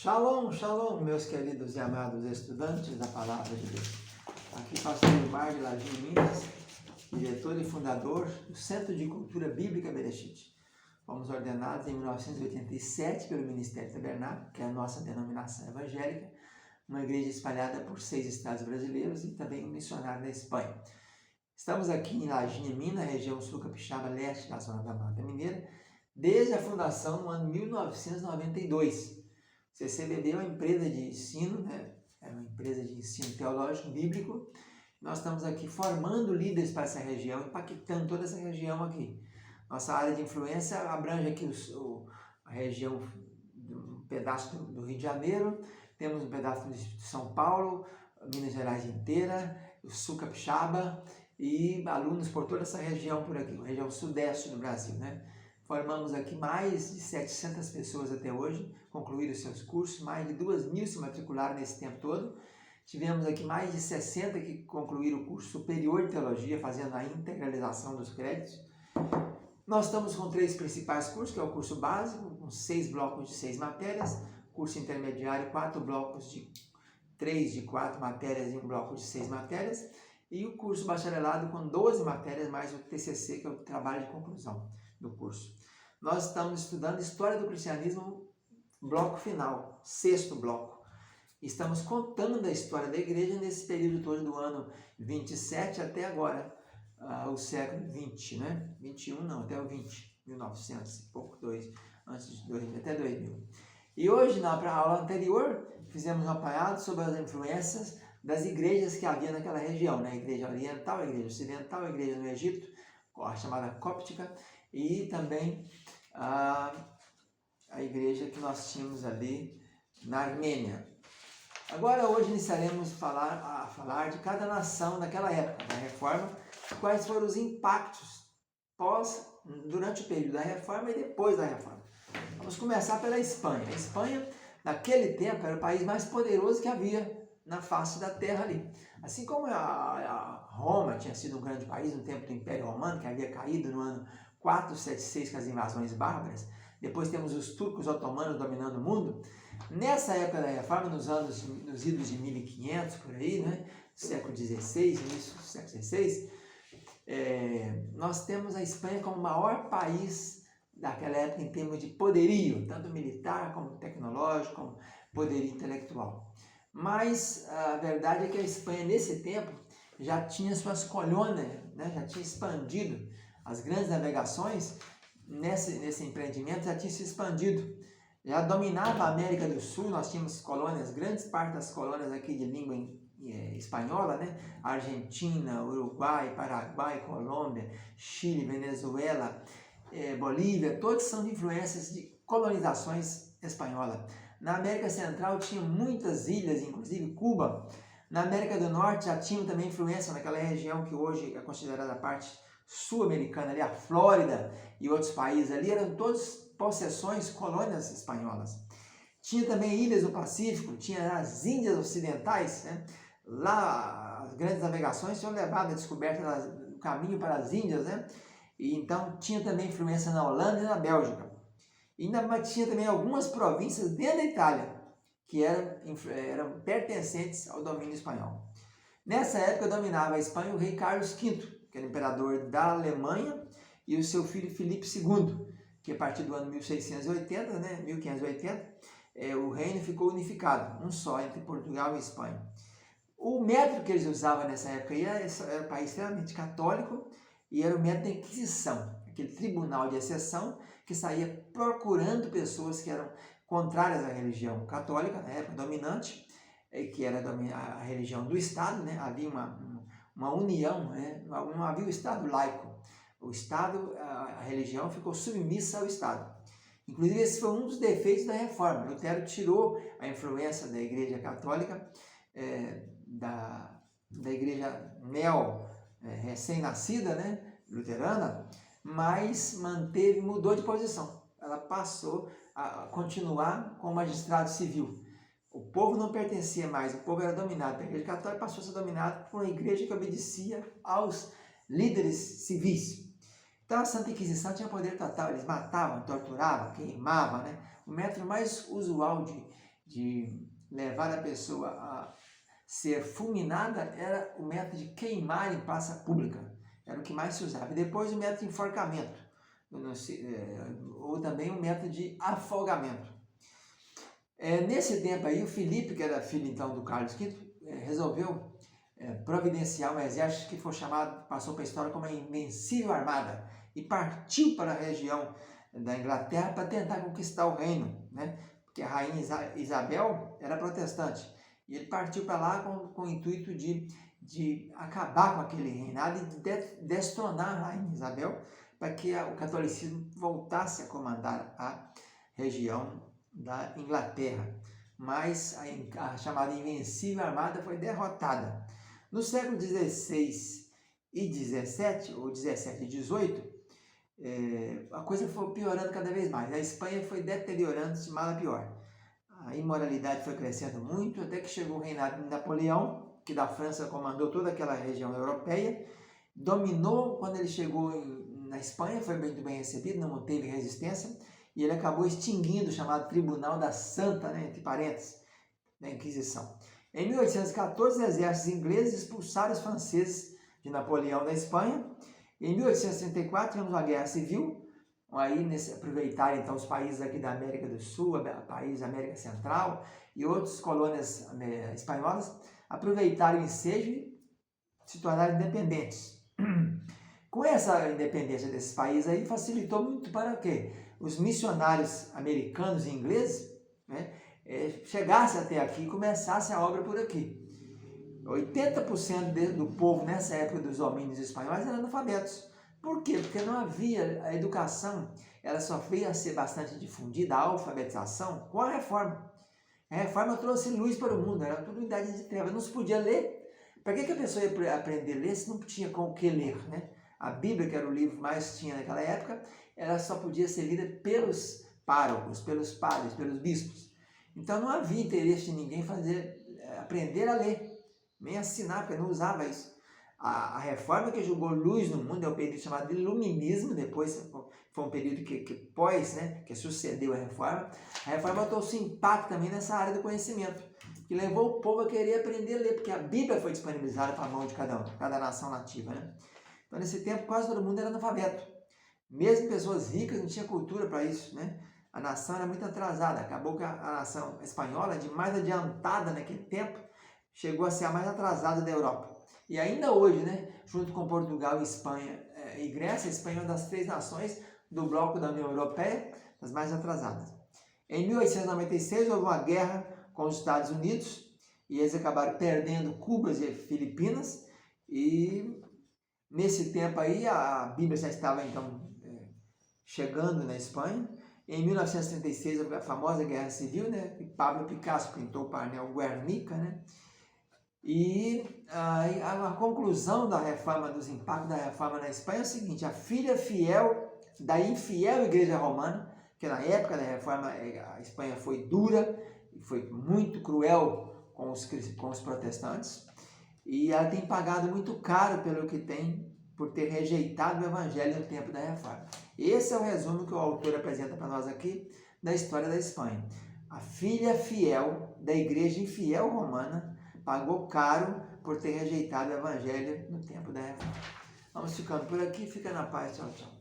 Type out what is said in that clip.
Shalom, shalom, meus queridos e amados estudantes da Palavra de Deus. Aqui pastor Gilmar de Lajinha, Minas, diretor e fundador do Centro de Cultura Bíblica Bereshit. Fomos ordenados em 1987 pelo Ministério Tabernáculo, que é a nossa denominação evangélica, uma igreja espalhada por 6 estados brasileiros e também um missionário na Espanha. Estamos aqui em Lajinha, Minas, região sul capixaba leste da zona da Mata Mineira, desde a fundação no ano 1992. O CCBB é uma empresa de ensino, é uma empresa de ensino teológico bíblico. Nós estamos aqui formando líderes para essa região, impactando toda essa região aqui. Nossa área de influência abrange aqui a região, um pedaço do Rio de Janeiro, temos um pedaço de São Paulo, Minas Gerais inteira, o sul capixaba e alunos por toda essa região por aqui, a região sudeste do Brasil, né? Formamos aqui mais de 700 pessoas até hoje, concluíram seus cursos, mais de 2.000 se matricularam nesse tempo todo. Tivemos aqui mais de 60 que concluíram o curso superior de teologia, fazendo a integralização dos créditos. Nós estamos com 3 principais cursos, que é o curso básico, com 6 blocos de 6 matérias, curso intermediário, 4 blocos de 3 de 4 matérias e 1 bloco de 6 matérias, e o curso bacharelado com 12 matérias, mais o TCC, que é o trabalho de conclusão do curso. Nós estamos estudando História do Cristianismo, bloco final, 6º bloco. Estamos contando a história da igreja nesse período todo do ano 27 até agora, o século 20, né? 21 não, até o 20, 1900 e pouco, antes de 2000, até 2000. E hoje, na aula anterior, fizemos um apanhado sobre as influências das igrejas que havia naquela região, né? A igreja oriental, a igreja ocidental, a igreja no Egito, a chamada cóptica, e também a igreja que nós tínhamos ali na Armênia. Agora, hoje, iniciaremos a falar de cada nação naquela época da Reforma, quais foram os impactos durante o período da Reforma e depois da Reforma. Vamos começar pela Espanha. A Espanha, naquele tempo, era o país mais poderoso que havia na face da terra ali. Assim como a Roma tinha sido um grande país no tempo do Império Romano, que havia caído no ano 476 com as invasões bárbaras, depois temos os turcos otomanos dominando o mundo. Nessa época da Reforma, nos idos de 1500, por aí, né, século XVI, início do século XVI, nós temos a Espanha como o maior país daquela época em termos de poderio, tanto militar como tecnológico, como poderio intelectual. Mas a verdade é que a Espanha, nesse tempo, já tinha suas colônias, né, já tinha expandido. As grandes navegações nesse empreendimento já tinham se expandido. Já dominava a América do Sul, nós tínhamos colônias, grandes partes das colônias aqui de língua espanhola, né? Argentina, Uruguai, Paraguai, Colômbia, Chile, Venezuela, Bolívia, todos são de influências de colonizações espanholas. Na América Central tinha muitas ilhas, inclusive Cuba. Na América do Norte já tinha também influência naquela região que hoje é considerada a parte sul-americana, ali a Flórida e outros países ali, eram todos possessões, colônias espanholas. Tinha também ilhas do Pacífico, tinha as Índias Ocidentais, né? Lá as grandes navegações tinham levado a descoberta do caminho para as Índias, né? E então tinha também influência na Holanda e na Bélgica. E ainda tinha também algumas províncias dentro da Itália, que eram pertencentes ao domínio espanhol. Nessa época dominava a Espanha o rei Carlos V, que era imperador da Alemanha, e o seu filho Filipe II, que a partir do ano 1680, né, 1580, o reino ficou unificado, um só, entre Portugal e Espanha. O método que eles usavam nessa época era um país extremamente católico, e era o método da Inquisição, aquele tribunal de exceção que saía procurando pessoas que eram contrárias à religião católica, na época dominante, que era a religião do Estado, né? Havia uma união, né? Não havia o Estado laico. O Estado, a religião ficou submissa ao Estado. Inclusive, esse foi um dos defeitos da Reforma. Lutero tirou a influência da Igreja Católica, da Igreja recém-nascida, né? Luterana, mas mudou de posição. Ela passou a continuar com o magistrado civil. O povo não pertencia mais, o povo era dominado pela Igreja Católica, passou a ser dominado por uma igreja que obedecia aos líderes civis. Então a Santa Inquisição tinha poder total, eles matavam, torturavam, queimavam, né? O método mais usual de levar a pessoa a ser fulminada era o método de queimar em praça pública. Era o que mais se usava. E depois o método de enforcamento, ou também o método de afogamento. Nesse tempo aí, o Filipe, que era filho então do Carlos V, resolveu providenciar um exército que foi chamado, passou para a história como a Invencível Armada, e partiu para a região da Inglaterra para tentar conquistar o reino, né? Porque a rainha Isabel era protestante, e ele partiu para lá com o intuito de acabar com aquele reinado e de destronar a rainha Isabel, para que o catolicismo voltasse a comandar a região da Inglaterra. Mas a chamada Invencível Armada foi derrotada. No século XVI e XVII, ou XVII e XVIII, a coisa foi piorando cada vez mais. A Espanha foi deteriorando-se de mal a pior. A imoralidade foi crescendo muito, até que chegou o reinado de Napoleão, que da França comandou toda aquela região europeia, dominou. Quando ele chegou na Espanha, foi muito bem recebido, não teve resistência, e ele acabou extinguindo o chamado Tribunal da Santa, né, entre parênteses, da Inquisição. Em 1814, os exércitos ingleses expulsaram os franceses de Napoleão da Espanha. Em 1834, tivemos uma guerra civil. Aí, aproveitaram então os países aqui da América do Sul, países da América Central e outras colônias espanholas, aproveitaram o ensejo e se tornaram independentes. Com essa independência desses países aí, facilitou muito para quê? Os missionários americanos e ingleses, né, chegassem até aqui e começassem a obra por aqui. 80% do povo nessa época dos domínios espanhóis eram analfabetos. Por quê? Porque não havia a educação, ela só veio a ser bastante difundida, a alfabetização, com a reforma. A reforma trouxe luz para o mundo, era tudo idade de trevas, não se podia ler. Para que a pessoa ia aprender a ler se não tinha com o que ler, né? A Bíblia, que era o livro que mais tinha naquela época, ela só podia ser lida pelos párocos, pelos padres, pelos bispos. Então não havia interesse de ninguém aprender a ler, nem assinar, porque não usava isso. A reforma que jogou luz no mundo é o período chamado de Iluminismo, depois foi um período que sucedeu a reforma trouxe impacto também nessa área do conhecimento, que levou o povo a querer aprender a ler, porque a Bíblia foi disponibilizada para a mão de cada nação nativa, né? Então nesse tempo quase todo mundo era analfabeto, mesmo pessoas ricas não tinham cultura para isso, né? A nação era muito atrasada, acabou que a nação espanhola, de mais adiantada naquele tempo, chegou a ser a mais atrasada da Europa. E ainda hoje, né, junto com Portugal, Espanha e Grécia, a Espanha é uma das 3 nações do bloco da União Europeia, das mais atrasadas. Em 1896 houve uma guerra com os Estados Unidos e eles acabaram perdendo Cuba e Filipinas, e nesse tempo aí a Bíblia já estava então chegando na Espanha. Em 1936 houve a famosa Guerra Civil, né, que Pablo Picasso pintou o painel Guernica, né? E a conclusão da reforma, dos impactos da reforma na Espanha é o seguinte: a filha fiel da infiel Igreja Romana, que na época da reforma a Espanha foi dura e foi muito cruel com os protestantes, e ela tem pagado muito caro pelo que tem, por ter rejeitado o Evangelho no tempo da reforma. Esse é o resumo que o autor apresenta para nós aqui da história da Espanha. A filha fiel da Igreja infiel romana pagou caro por ter rejeitado o Evangelho no tempo da reforma. Vamos ficando por aqui, fica na paz, tchau, tchau.